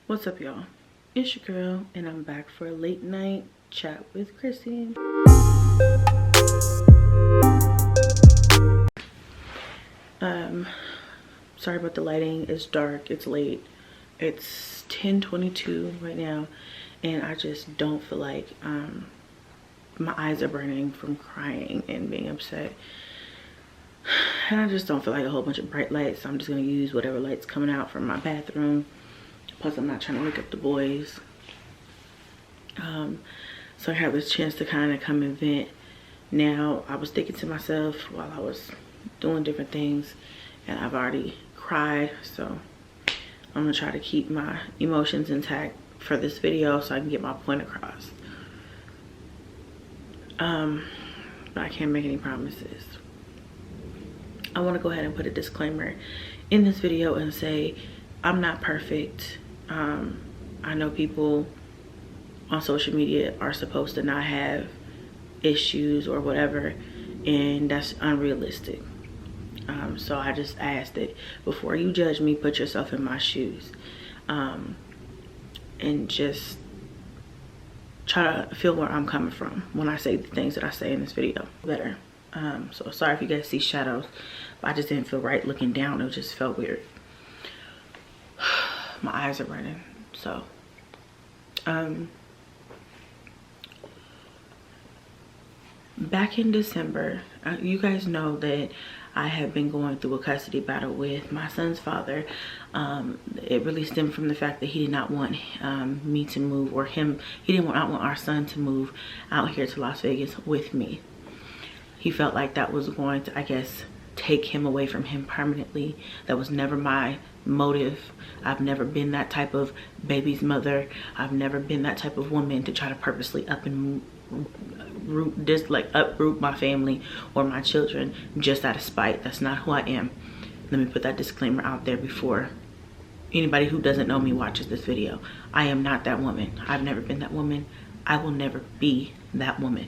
What's up, y'all? It's your girl, and I'm back for a late night chat with Chrissy. Sorry about the lighting. It's dark, it's late. It's 10:22 right now, and I just don't feel like my eyes are burning from crying and being upset. And I just don't feel like a whole bunch of bright lights, so I'm just gonna use whatever light's coming out from my bathroom. Plus, I'm not trying to wake up the boys. So I have this chance to kind of come and vent. Now, I was thinking to myself while I was doing different things, and I've already cried, so I'm gonna try to keep my emotions intact for this video so I can get my point across. But I can't make any promises. I want to go ahead and put a disclaimer in this video and say I'm not perfect. I know people on social media are supposed to not have issues or whatever, and that's unrealistic. So I just ask that before you judge me, put yourself in my shoes, and just try to feel where I'm coming from when I say the things that I say in this video better. So sorry if you guys see shadows, but I just didn't feel right looking down. It just felt weird. My eyes are burning. So back in December, you guys know that I have been going through a custody battle with my son's father. It really stemmed from the fact that he did not want me to move, or he did not want our son to move out here to Las Vegas with me. He felt like that was going to, I guess, take him away from him permanently. That was never my motive. I've never been that type of baby's mother. I've never been that type of woman to try to purposely uproot my family or my children just out of spite. That's not who I am. Let me put that disclaimer out there before anybody who doesn't know me watches this video. I am not that woman. I've never been that woman. I will never be that woman.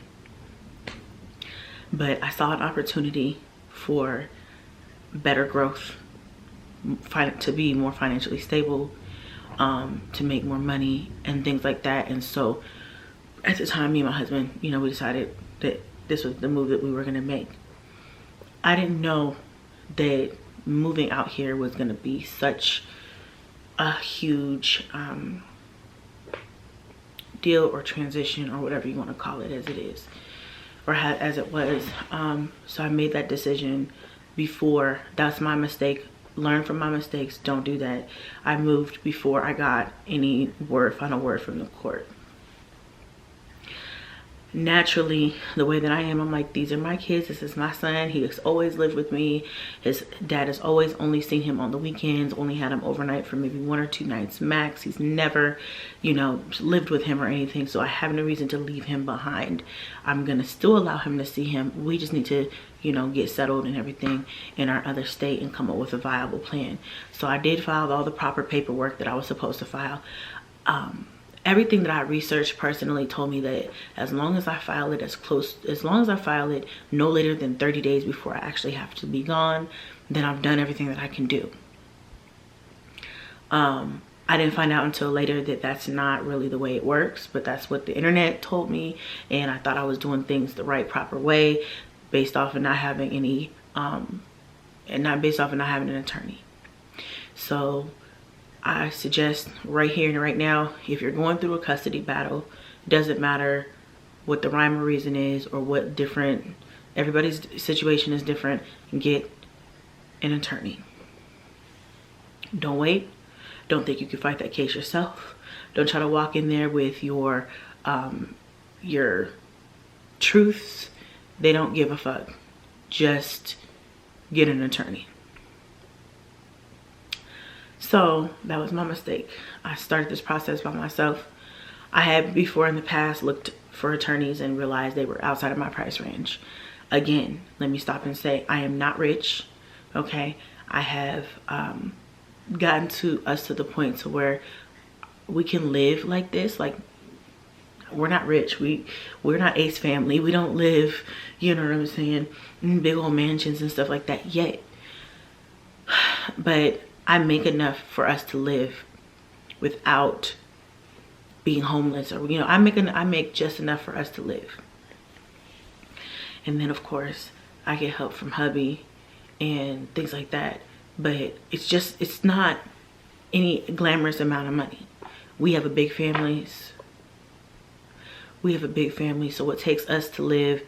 But I saw an opportunity for better growth, to be more financially stable, to make more money and things like that. And so at the time, me and my husband, we decided that this was the move that we were going to make. I didn't know that moving out here was going to be such a huge deal or transition, or whatever you want to call it, as it is, or as it was. So I made that decision before. That's my mistake. Learn from my mistakes. Don't do that. I moved before I got any final word from the court. Naturally, the way that I am, I'm like, these are my kids. This is my son. He has always lived with me. His dad has always only seen him on the weekends, only had him overnight for maybe 1 or 2 nights max. He's never, lived with him or anything. So I have no reason to leave him behind. I'm going to still allow him to see him. We just need to, get settled and everything in our other state and come up with a viable plan. So I did file all the proper paperwork that I was supposed to file. Everything that I researched personally told me that as long as I file it no later than 30 days before I actually have to be gone, then I've done everything that I can do. I didn't find out until later that that's not really the way it works, but that's what the internet told me, and I thought I was doing things the right, proper way, based off of not having any, based off of not having an attorney. So I suggest right here and right now, if you're going through a custody battle, doesn't matter what the rhyme or reason is, or what everybody's situation is different, get an attorney. Don't wait. Don't think you can fight that case yourself. Don't try to walk in there with your truths. They don't give a fuck. Just get an attorney. So that was my mistake. I started this process by myself. I had before in the past looked for attorneys and realized they were outside of my price range. Again, let me stop and say I am not rich, okay? I have gotten to the point to where we can live like this. Like, we're not rich. We're not Ace family. We don't live, you know what I'm saying, in big old mansions and stuff like that yet. But I make enough for us to live without being homeless, or, you know, I make just enough for us to live. And then of course I get help from hubby and things like that, but it's not any glamorous amount of money. We have a big family. So what takes us to live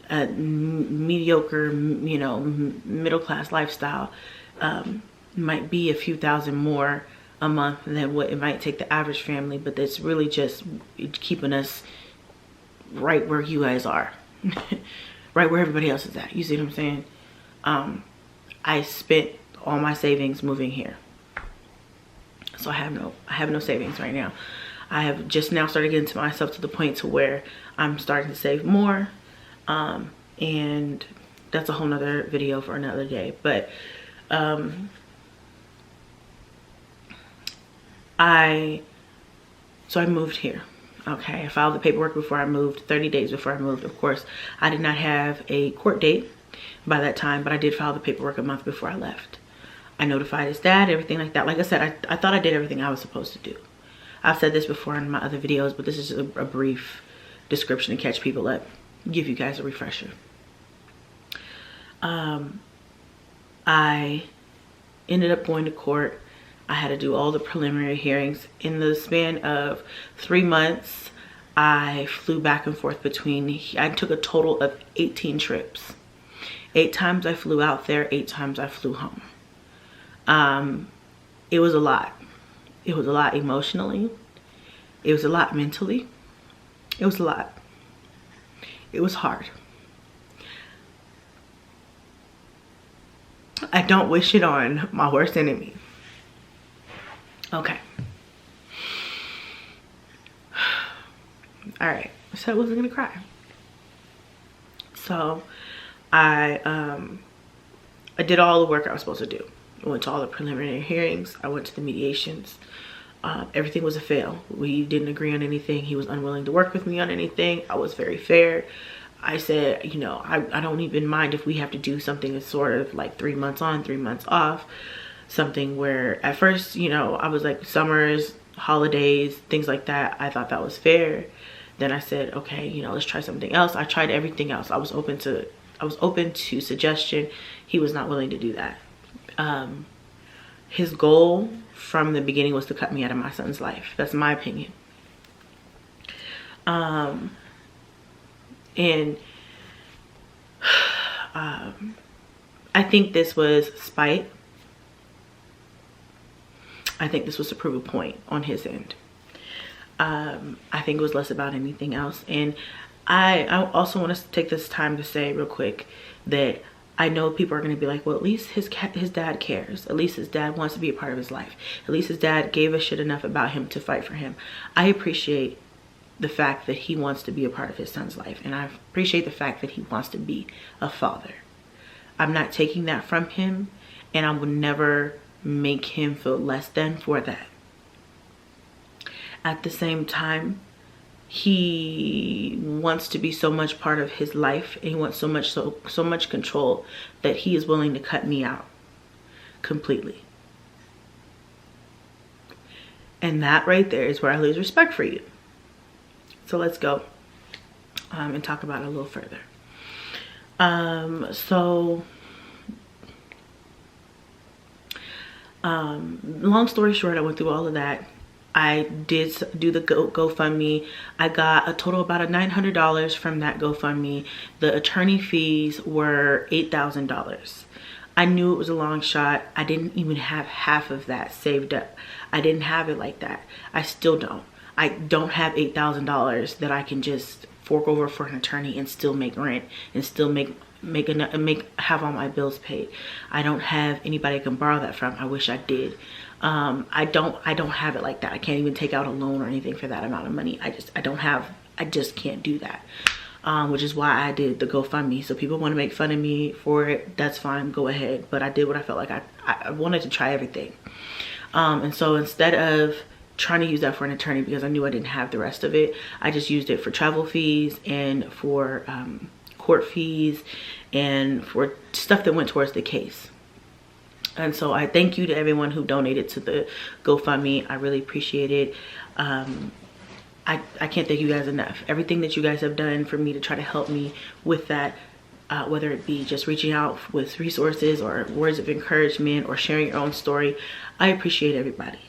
a mediocre, you know, middle-class lifestyle might be a few thousand more a month than what it might take the average family, but that's really just keeping us right where you guys are. Right where everybody else is at. You see what I'm saying? I spent all my savings moving here, so I have no savings right now. I have just now started getting to myself to the point to where I'm starting to save more, and that's a whole nother video for another day. But I moved here. Okay, I filed the paperwork before I moved, 30 days before I moved. Of course, I did not have a court date by that time, but I did file the paperwork a month before I left. I notified his dad, everything like that. Like I said, I thought I did everything I was supposed to do. I've said this before in my other videos, but this is a brief description to catch people up, give you guys a refresher. I ended up going to court. I had to do all the preliminary hearings. In the span of 3 months, I flew back and forth between, I took a total of 18 trips. 8 times I flew out there, 8 times I flew home. It was a lot. It was a lot emotionally. It was a lot mentally. It was a lot. It was hard. I don't wish it on my worst enemy. Okay. All right. So I wasn't gonna cry. So I did all the work I was supposed to do. I went to all the preliminary hearings. I went to the mediations. Everything was a fail. We didn't agree on anything. He was unwilling to work with me on anything. I was very fair. I said, you know, I don't even mind if we have to do something that's sort of like 3 months on, 3 months off. Something where at first, you know, I was like summers, holidays, things like that. I thought that was fair. Then I said, okay, you know, let's try something else. I tried everything else. I was open to suggestion. He was not willing to do that. His goal from the beginning was to cut me out of my son's life. That's my opinion. And I think this was spite. I think this was to prove a point on his end. I think it was less about anything else. And I also want to take this time to say real quick that I know people are going to be like, well, at least his dad cares. At least his dad wants to be a part of his life. At least his dad gave a shit enough about him to fight for him. I appreciate the fact that he wants to be a part of his son's life. And I appreciate the fact that he wants to be a father. I'm not taking that from him, and I will never make him feel less than for that. At the same time, he wants to be so much part of his life, and he wants so much control that he is willing to cut me out completely. And that right there is where I lose respect for you. So let's go and talk about it a little further. Long story short, I went through all of that. I did do the GoFundMe. I got a total of about $900 from that GoFundMe. The attorney fees were $8,000. I knew it was a long shot. I didn't even have half of that saved up. I didn't have it like that. I still don't. I don't have $8,000 that I can just fork over for an attorney and still make rent and still have all my bills paid. I don't have anybody I can borrow that from. I wish I did. I don't have it like that. I can't even take out a loan or anything for that amount of money. I just can't do that. Which is why I did the GoFundMe. So people want to make fun of me for it, that's fine, go ahead. But I did what I felt like I wanted to try everything. And so instead of trying to use that for an attorney, because I knew I didn't have the rest of it, I just used it for travel fees and for court fees and for stuff that went towards the case. And so I thank you to everyone who donated to the GoFundMe. I really appreciate it. I can't thank you guys enough. Everything that you guys have done for me to try to help me with that, whether it be just reaching out with resources or words of encouragement or sharing your own story, I appreciate everybody,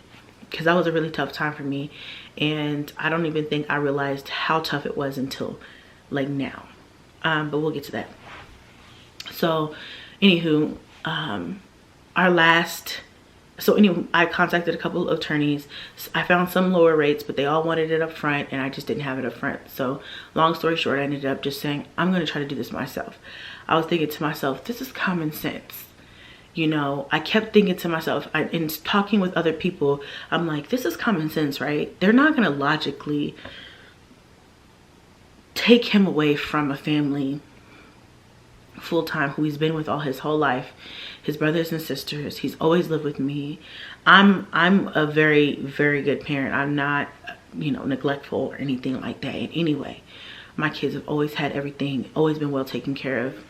because that was a really tough time for me. And I don't even think I realized how tough it was until like now. But we'll get to that. So anywho, I contacted a couple of attorneys. I found some lower rates, but they all wanted it up front, and I just didn't have it up front. So long story short, I ended up just saying, I'm going to try to do this myself. I was thinking to myself, this is common sense. You know, I kept thinking to myself, in talking with other people, I'm like, this is common sense, right? They're not going to logically take him away from a family full-time who he's been with all his whole life, his brothers and sisters. He's always lived with me. I'm a very, very good parent. I'm not, you know, neglectful or anything like that in any way. My kids have always had everything, always been well taken care of.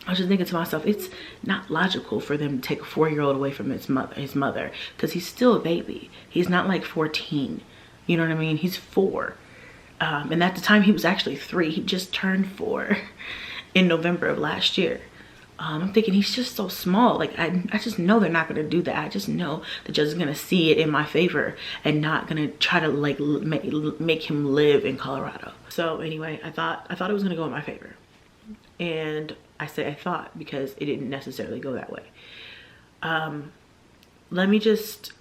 I was just thinking to myself, it's not logical for them to take a 4-year-old away from his mother, because he's still a baby. He's not like 14. You know what I mean? He's 4. And at the time he was actually 3. He just turned 4 in November of last year. I'm thinking he's just so small. Like, I just know they're not going to do that. I just know the judge is going to see it in my favor and not going to try to like make him live in Colorado. So anyway, I thought it was going to go in my favor. And I say I thought because it didn't necessarily go that way. Let me just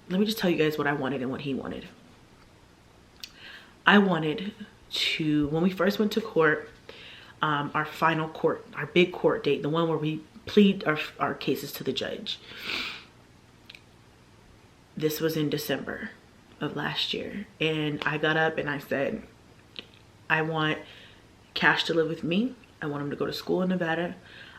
tell you guys what I wanted and what he wanted. I wanted to, when we first went to court, our final court, our big court date, the one where we plead our cases to the judge. This was in December of last year. And I got up and I said, I want Cash to live with me. I want him to go to school in Nevada.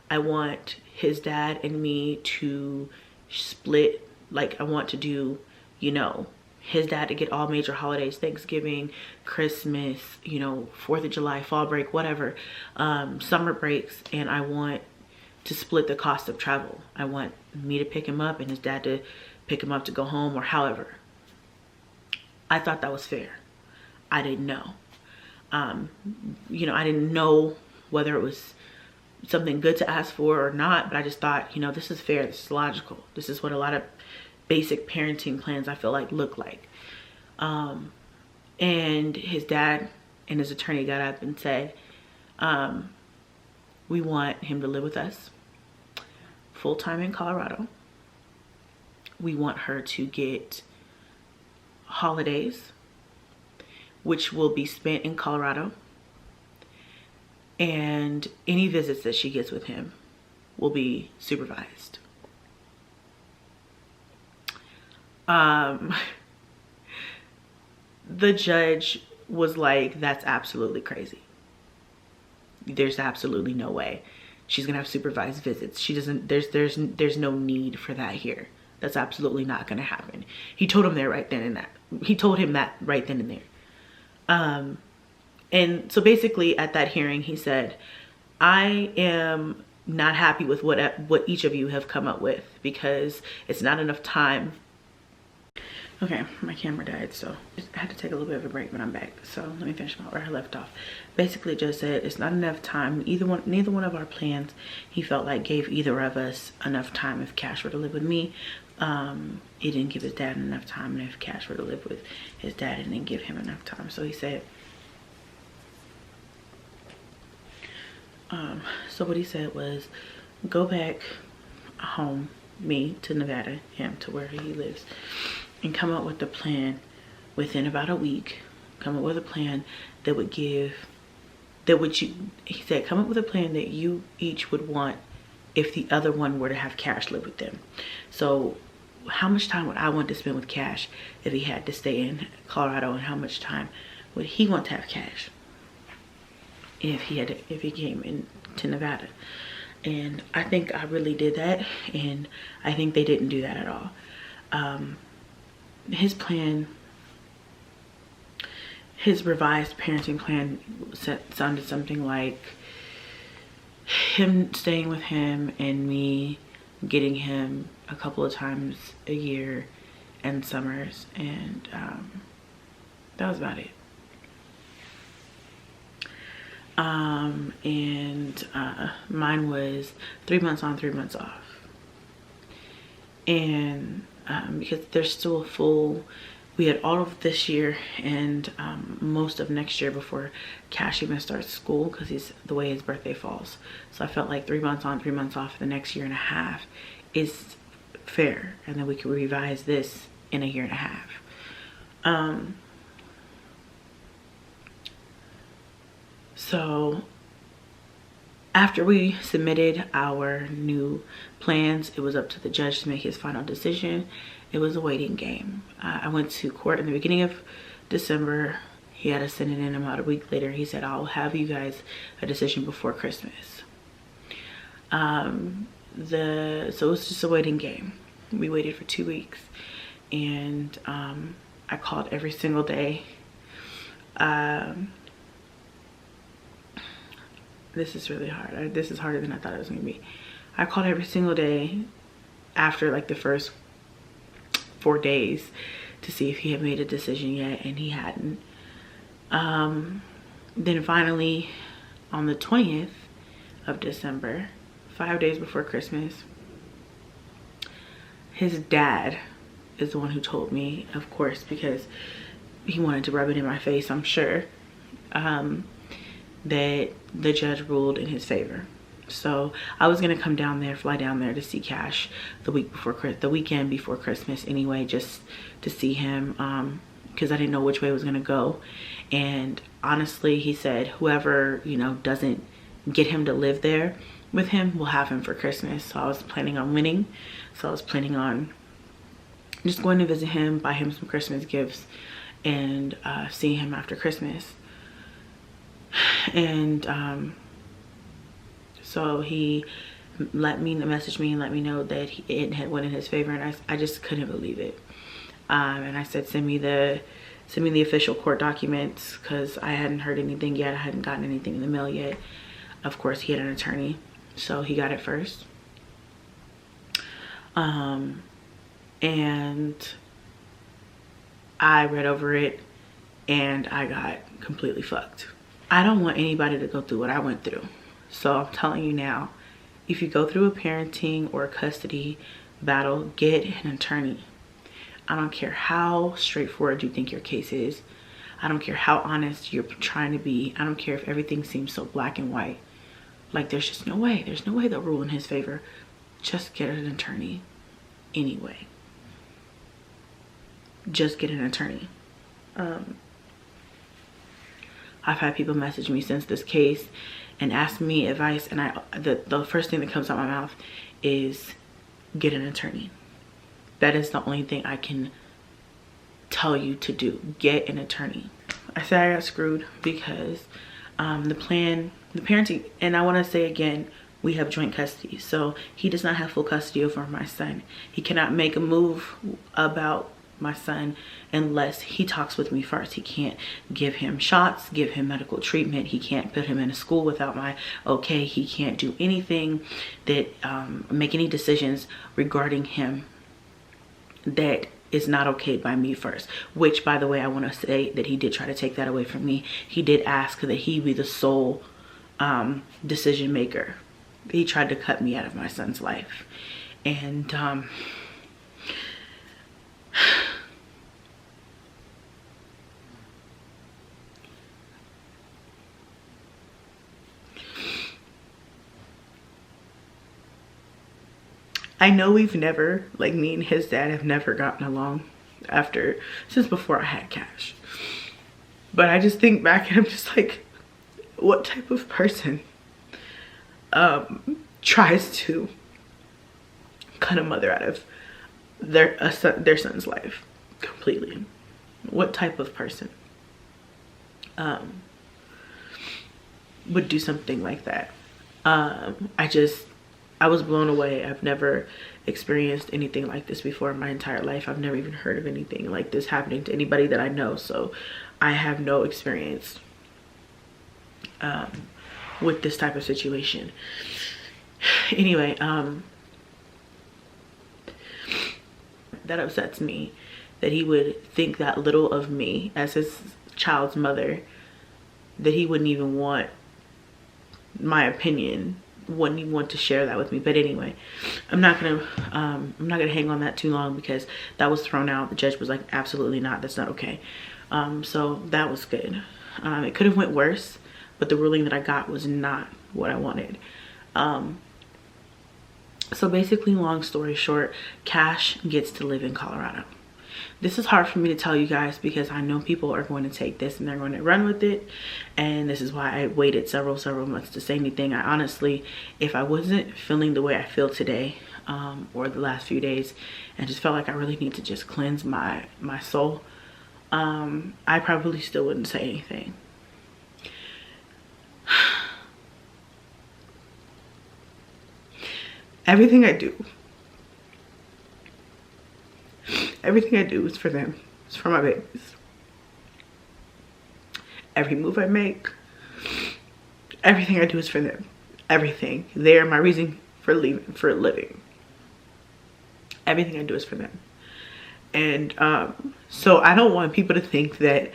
I want his dad and me to split. Like, I want to do, you know, his dad to get all major holidays, Thanksgiving, Christmas, you know, 4th of July, fall break, whatever, summer breaks. And I want to split the cost of travel. I want me to pick him up and his dad to pick him up to go home, or however. I thought that was fair. I didn't know. You know, I didn't know whether it was something good to ask for or not, but I just thought, you know, this is fair, this is logical. This is what a lot of basic parenting plans, I feel like, look like. And his dad and his attorney got up and said, we want him to live with us full-time in Colorado. We want her to get holidays, which will be spent in Colorado, and any visits that she gets with him will be supervised. The judge was like, that's absolutely crazy. There's absolutely no way she's gonna have supervised visits. She doesn't, there's no need for that here. That's absolutely not gonna happen. He told him there right then and that. He told him that right then and there. And so basically at that hearing, he said, I am not happy with what each of you have come up with, because it's not enough time. Okay, my camera died, so I had to take a little bit of a break, but I'm back. So let me finish where I left off. Basically just said it's not enough time. Neither one of our plans, he felt like, gave either of us enough time. If Cash were to live with me, he didn't give his dad enough time, and if Cash were to live with his dad, it didn't give him enough time. So he said, so what he said was, go back home, me to Nevada, him to where he lives, and come up with a plan within about a week. Come up with a plan that would give, he said, come up with a plan that you each would want if the other one were to have Cash live with them. So how much time would I want to spend with Cash if he had to stay in Colorado, and how much time would he want to have Cash if he came into Nevada? And I think I really did that, and I think they didn't do that at all. His plan, his revised parenting plan sounded something like him staying with him and me getting him a couple of times a year and summers, and that was about it. Mine was 3 months on, 3 months off. And because there's still a full, we had all of this year and most of next year before Cash even starts school, because he's the way his birthday falls. So I felt like 3 months on, 3 months off the next year and a half is fair, and then we could revise this in a year and a half. So after we submitted our new plans, it was up to the judge to make his final decision. It was a waiting game. I went to court in the beginning of December. He had us send it in about a week later. He said, I'll have you guys a decision before Christmas. So it was just a waiting game. We waited for 2 weeks, and I called every single day. This is really hard. This is harder than I thought it was gonna be. I called every single day after like the first 4 days to see if he had made a decision yet, and he hadn't. Then finally on the 20th of December, 5 days before Christmas, his dad is the one who told me, of course, because he wanted to rub it in my face, I'm sure, that the judge ruled in his favor. So I was gonna come down there, fly down there to see Cash the weekend before Christmas anyway, just to see him, because I didn't know which way it was gonna go. And honestly, he said whoever, you know, doesn't get him to live there with him will have him for Christmas. So I was planning on winning. So I was planning on just going to visit him, buy him some Christmas gifts, and seeing him after Christmas. And so he messaged me and let me know that it had went in his favor, and I just couldn't believe it. And I said, send me the official court documents, because I hadn't heard anything yet. I hadn't gotten anything in the mail yet. Of course, he had an attorney, so he got it first. And I read over it, and I got completely fucked. I don't want anybody to go through what I went through. So I'm telling you now, if you go through a parenting or a custody battle, get an attorney. I don't care how straightforward you think your case is. I don't care how honest you're trying to be. I don't care if everything seems so black and white. Like, there's just no way. There's no way they'll rule in his favor. Just get an attorney anyway. Just get an attorney. I've had people message me since this case and ask me advice, and the first thing that comes out my mouth is get an attorney. That is the only thing I can tell you to do. Get an attorney. I said I got screwed because the parenting, and I want to say again, we have joint custody, so he does not have full custody over my son. He cannot make a move about my son unless he talks with me first. He can't give him shots, give him medical treatment. He can't put him in a school without my okay. He can't do anything that make any decisions regarding him that is not okay by me first. Which, by the way, I want to say that he did try to take that away from me. He did ask that he be the sole decision maker. He tried to cut me out of my son's life, and I know we've never, like, me and his dad have never gotten along since before I had Cash. But I just think back and I'm just like, what type of person tries to cut a mother out of their son's life completely? What type of person would do something like that? I was blown away. I've never experienced anything like this before in my entire life. I've never even heard of anything like this happening to anybody that I know. So I have no experience with this type of situation. Anyway, that upsets me, that he would think that little of me as his child's mother, that he wouldn't even want my opinion, wouldn't even want to share that with me. But anyway, I'm not gonna hang on that too long, because that was thrown out. The judge was like, absolutely not, that's not okay. So that was good. It could have went worse, but the ruling that I got was not what I wanted. So basically, long story short, Cash gets to live in Colorado. This is hard for me to tell you guys, because I know people are going to take this and they're going to run with it. And this is why I waited several months to say anything. I honestly, if I wasn't feeling the way I feel today, or the last few days, and just felt like I really need to just cleanse my soul, I probably still wouldn't say anything. Everything I do is for them. It's for my babies. Every move I make, everything I do is for them. Everything. They are my reason for living. Everything I do is for them. And so I don't want people to think that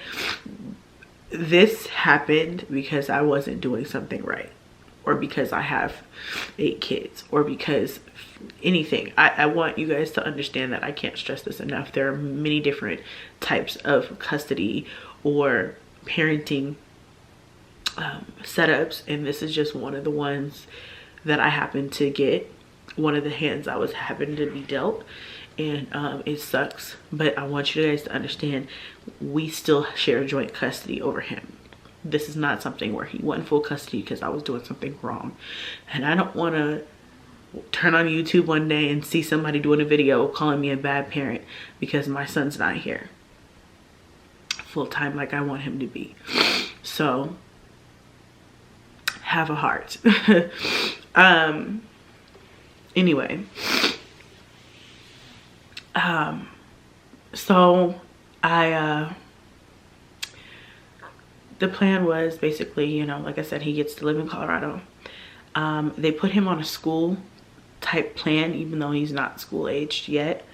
this happened because I wasn't doing something right, or because I have 8 kids, or because anything. I want you guys to understand that I can't stress this enough. There are many different types of custody or parenting setups, and this is just one of the ones that I happened to get, one of the hands I was having to be dealt. And it sucks, but I want you guys to understand, we still share joint custody over him. This is not something where he won full custody because I was doing something wrong. And I don't want to turn on YouTube one day and see somebody doing a video calling me a bad parent because my son's not here full time like I want him to be. So have a heart. Anyway, so the plan was basically, you know, like I said, he gets to live in Colorado. They put him on a school type plan, even though he's not school aged yet,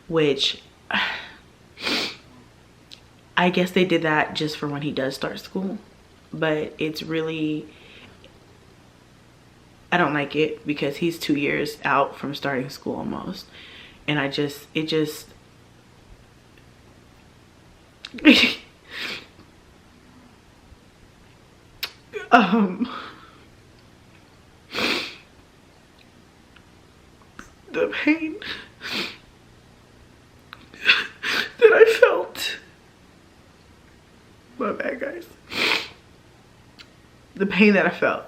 which I guess they did that just for when he does start school. But it's really, I don't like it, because he's 2 years out from starting school almost. And it just the pain that I felt, my bad guys, the pain that I felt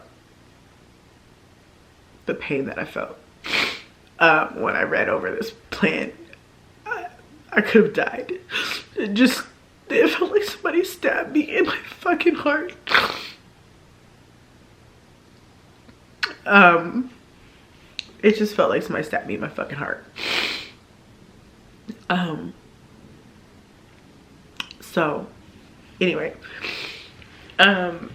when I read over this plan, I could have died. It felt like somebody stabbed me in my fucking heart. It just felt like somebody stabbed me in my fucking heart. So anyway, can't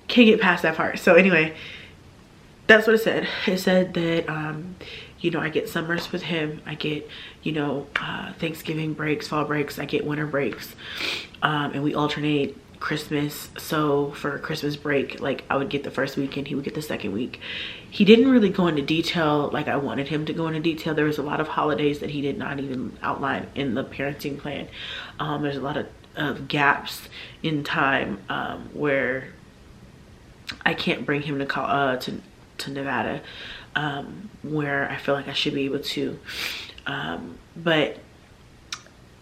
get past that part. So anyway, that's what it said. It said that you know, I get summers with him, I get, you know, Thanksgiving breaks, fall breaks, I get winter breaks, and we alternate Christmas. So for Christmas break, like, I would get the first weekend, he would get the second week. He didn't really go into detail like I wanted him to go into detail. There was a lot of holidays that he did not even outline in the parenting plan. There's a lot of gaps in time where I can't bring him to Nevada, where I feel like I should be able to, but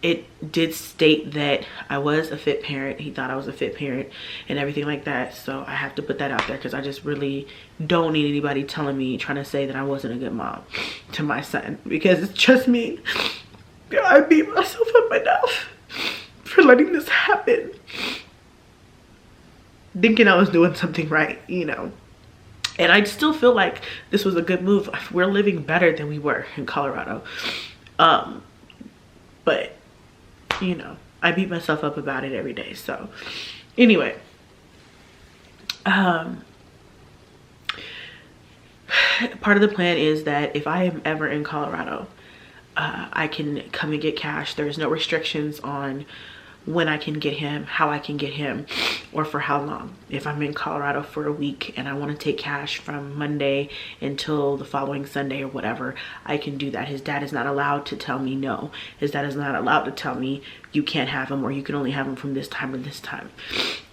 it did state that I was a fit parent. He thought I was a fit parent and everything like that. So I have to put that out there, because I just really don't need anybody telling me, trying to say that I wasn't a good mom to my son, because it's just me. I beat myself up enough for letting this happen, thinking I was doing something right, you know. And I still feel like this was a good move. We're living better than we were in Colorado. But, you know, I beat myself up about it every day. So, anyway. part of the plan is that if I am ever in Colorado, I can come and get cash. There's no restrictions on when I can get him, how I can get him, or for how long. If I'm in Colorado for a week and I want to take cash from Monday until the following Sunday or whatever, I can do that. His dad is not allowed to tell me no. His dad is not allowed to tell me you can't have him, or you can only have him from this time to this time.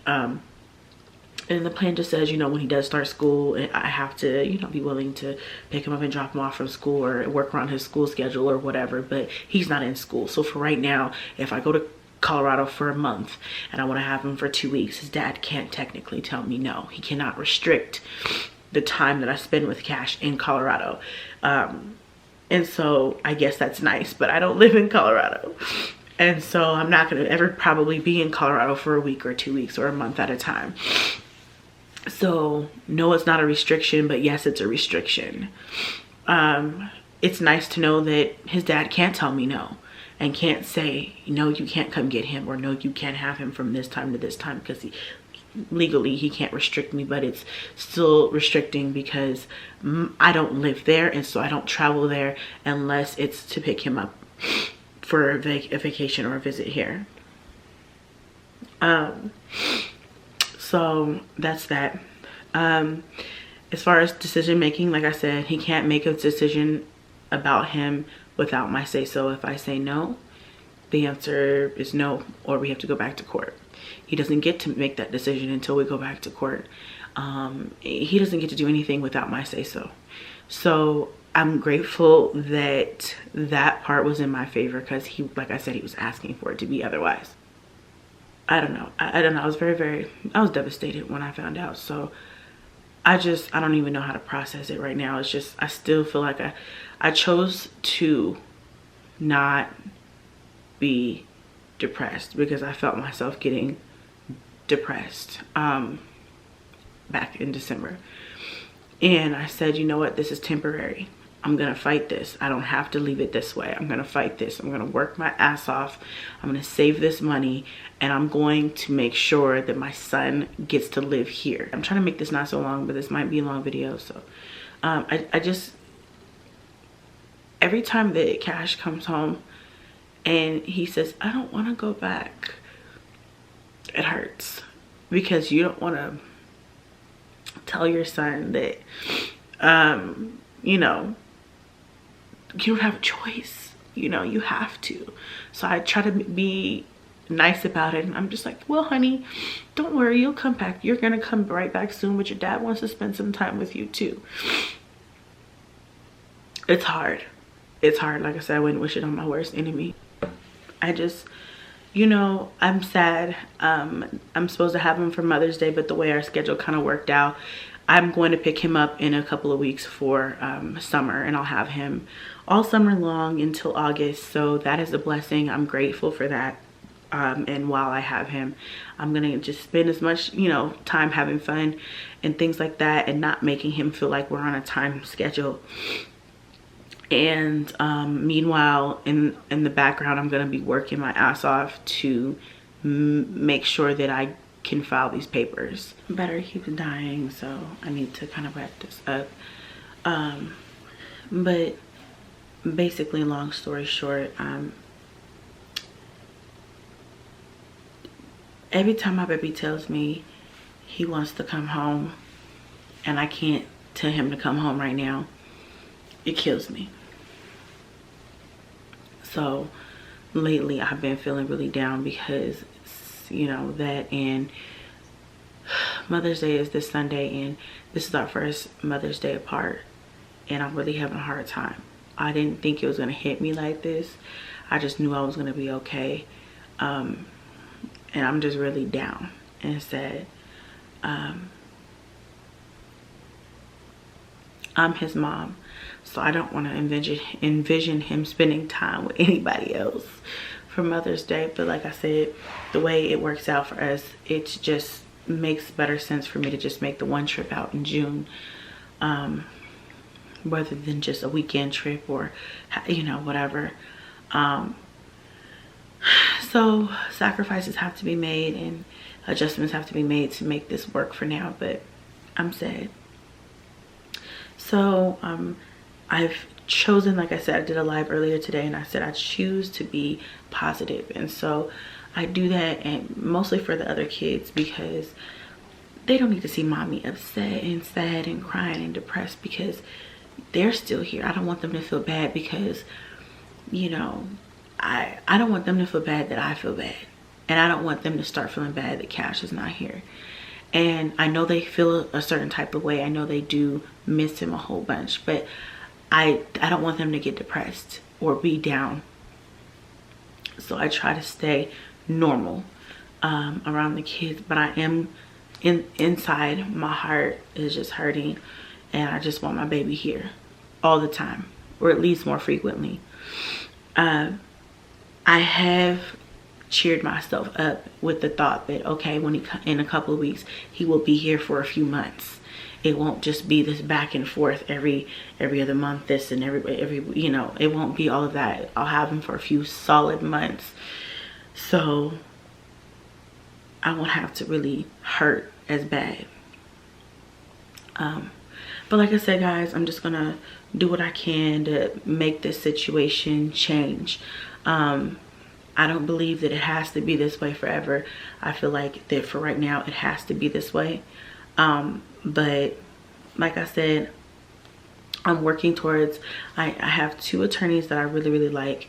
And the plan just says, you know, when he does start school, I have to, you know, be willing to pick him up and drop him off from school or work around his school schedule or whatever. But he's not in school. So for right now, if I go to Colorado for a month and I want to have him for 2 weeks, his dad can't technically tell me no. He cannot restrict the time that I spend with Cash in Colorado. And so I guess that's nice, but I don't live in Colorado. And so I'm not going to ever probably be in Colorado for a week or 2 weeks or a month at a time. So no, it's not a restriction, but yes, it's a restriction. It's nice to know that his dad can't tell me no and can't say, no, you can't come get him, or no, you can't have him from this time to this time, because legally he can't restrict me, but it's still restricting because I don't live there, and so I don't travel there unless it's to pick him up for a vacation or a visit here. So that's that. As far as decision making, like I said, he can't make a decision about him without my say so. If I say no, the answer is no, or we have to go back to court. He doesn't get to make that decision until we go back to court. He doesn't get to do anything without my say so. So I'm grateful that that part was in my favor, because he, like I said, he was asking for it to be otherwise. I don't know. I don't know. I was I was devastated when I found out. So I don't even know how to process it right now. It's just, I still feel like I chose to not be depressed, because I felt myself getting depressed back in December. And I said, you know what? This is temporary. I'm going to fight this. I don't have to leave it this way. I'm going to fight this. I'm going to work my ass off. I'm going to save this money, and I'm going to make sure that my son gets to live here. I'm trying to make this not so long, but this might be a long video. So I just, every time that Cash comes home and he says, I don't want to go back, it hurts, because you don't want to tell your son that, you know, you don't have a choice, you know, you have to. So I try to be nice about it, and I'm just like, well, honey, don't worry, you'll come back. You're gonna come right back soon, but your dad wants to spend some time with you too. It's hard. It's hard. Like I said, I wouldn't wish it on my worst enemy. I just, you know, I'm sad. I'm supposed to have him for Mother's Day, but the way our schedule kind of worked out, I'm going to pick him up in a couple of weeks for summer, and I'll have him all summer long until August. So that is a blessing. I'm grateful for that. And while I have him, I'm gonna just spend as much, you know, time having fun and things like that, and not making him feel like we're on a time schedule. And meanwhile, in the background, I'm gonna be working my ass off to make sure that I can file these papers. Battery keeps dying, so I need to kind of wrap this up. But basically, long story short, every time my baby tells me he wants to come home and I can't tell him to come home right now, it kills me. So lately I've been feeling really down, because, you know, that, and Mother's Day is this Sunday, and this is our first Mother's Day apart, and I'm really having a hard time. I didn't think it was gonna hit me like this. I just knew I was gonna be okay. And I'm just really down and sad. I'm his mom, so I don't want to envision him spending time with anybody else for Mother's Day. But like I said, the way it works out for us, it just makes better sense for me to just make the one trip out in June, rather than just a weekend trip, or, you know, whatever. So sacrifices have to be made, and adjustments have to be made to make this work for now, but I'm sad. So I've chosen, like I said, I did a live earlier today and I said I choose to be positive. And so I do that, and mostly for the other kids, because they don't need to see mommy upset and sad and crying and depressed, because they're still here. I don't want them to feel bad because, you know, I don't want them to feel bad that I feel bad. And I don't want them to start feeling bad that Cash is not here. And I know they feel a certain type of way. I know they do miss him a whole bunch, but I don't want them to get depressed or be down. So I try to stay normal around the kids, but I am inside, my heart is just hurting, and I just want my baby here all the time, or at least more frequently. I have cheered myself up with the thought that, okay, when he in a couple of weeks, he will be here for a few months. It won't just be this back and forth every other month, this and every you know, it won't be all of that. I'll have him for a few solid months, so I won't have to really hurt as bad. But like I said, guys, I'm just gonna do what I can to make this situation change. I don't believe that it has to be this way forever. I feel like that for right now it has to be this way. But like I said, I'm working towards, I have two attorneys that I really like.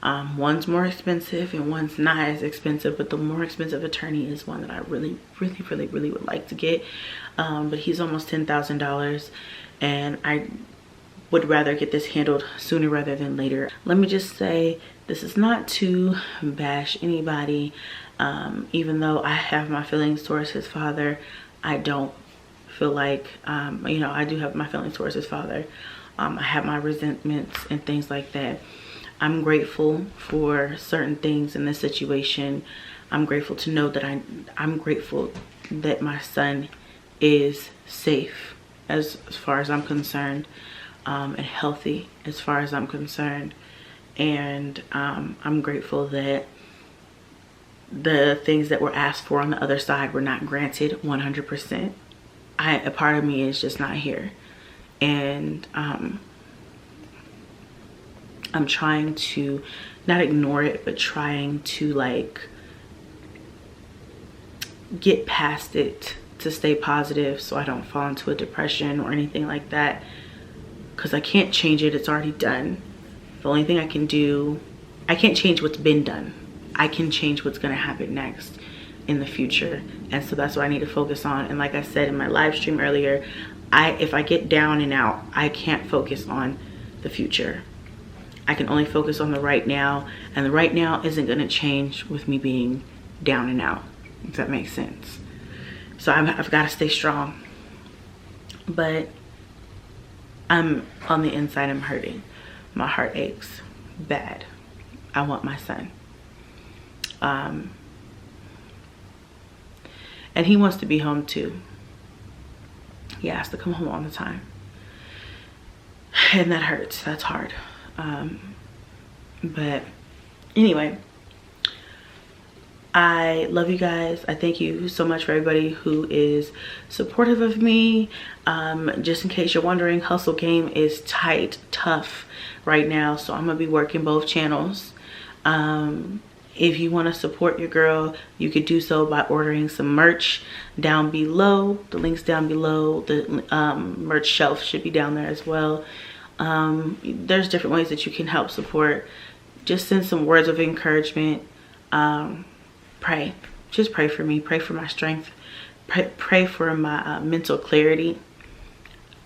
One's more expensive and one's not as expensive, but the more expensive attorney is one that I really would like to get. But he's almost $10,000, and I would rather get this handled sooner rather than later. Let me just say, this is not to bash anybody. Even though I have my feelings towards his father, I don't feel like, you know, I do have my feelings towards his father. I have my resentments and things like that. I'm grateful for certain things in this situation. I'm grateful to know that I'm grateful that my son is safe as far as I'm concerned, and healthy as far as I'm concerned. And I'm grateful that the things that were asked for on the other side were not granted 100%. A part of me is just not here. And I'm trying to not ignore it, but trying to like get past it, to stay positive so I don't fall into a depression or anything like that, because I can't change it. It's already done. The only thing I can do, I can't change what's been done. I can change what's going to happen next in the future. And so that's what I need to focus on. And like I said in my live stream earlier, if I get down and out, I can't focus on the future. I can only focus on the right now, and the right now isn't going to change with me being down and out, if that makes sense. So I've got to stay strong. But I'm on the inside, I'm hurting. My heart aches bad. I want my son. And he wants to be home too. He has to come home all the time. And that hurts. That's hard. But anyway, I love you guys. I thank you so much for everybody who is supportive of me. Just in case you're wondering, Hustle Game is tight, tough right now, so I'm gonna be working both channels. If you want to support your girl, you could do so by ordering some merch down below. The link's down below. The merch shelf should be down there as well. There's different ways that you can help support. Just send some words of encouragement. Pray. Just pray for me. Pray for my strength. Pray for my mental clarity.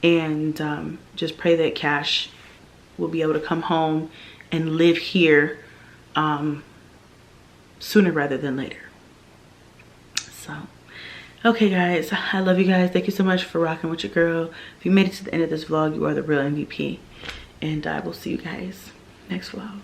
And just pray that Cash will be able to come home and live here sooner rather than later. So, okay guys, I love you guys. Thank you so much for rocking with your girl. If you made it to the end of this vlog, you are the real MVP. And I will see you guys next vlog.